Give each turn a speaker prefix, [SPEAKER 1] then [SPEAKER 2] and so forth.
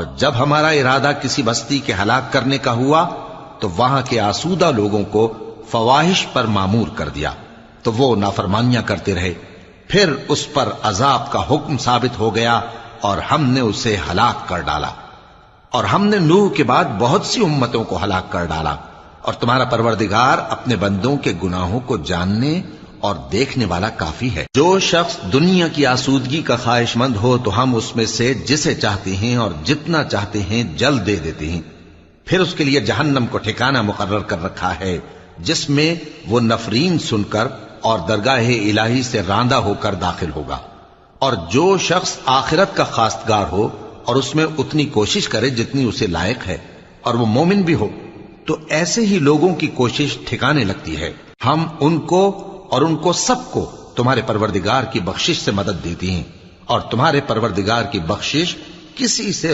[SPEAKER 1] اور جب ہمارا ارادہ کسی بستی کے ہلاک کرنے کا ہوا تو وہاں کے آسودہ لوگوں کو فواحش پر مامور کر دیا، تو وہ نافرمانیاں کرتے رہے، پھر اس پر عذاب کا حکم ثابت ہو گیا اور ہم نے اسے ہلاک کر ڈالا۔ اور ہم نے نوح کے بعد بہت سی امتوں کو ہلاک کر ڈالا، اور تمہارا پروردگار اپنے بندوں کے گناہوں کو جاننے اور دیکھنے والا کافی ہے۔ جو شخص دنیا کی آسودگی کا خواہش مند ہو تو ہم اس میں سے جسے چاہتے ہیں اور جتنا چاہتے ہیں جلد دے دیتے ہیں، پھر اس کے لیے جہنم کو ٹھکانہ مقرر کر رکھا ہے، جس میں وہ نفرین سن کر اور درگاہ الہی سے راندہ ہو کر داخل ہوگا۔ اور جو شخص آخرت کا خواستگار ہو اور اس میں اتنی کوشش کرے جتنی اسے لائق ہے اور وہ مومن بھی ہو، تو ایسے ہی لوگوں کی کوشش ٹھکانے لگتی ہے۔ ہم ان کو اور ان کو سب کو تمہارے پروردگار کی بخشش سے مدد دیتی ہیں، اور تمہارے پروردگار کی بخشش کسی سے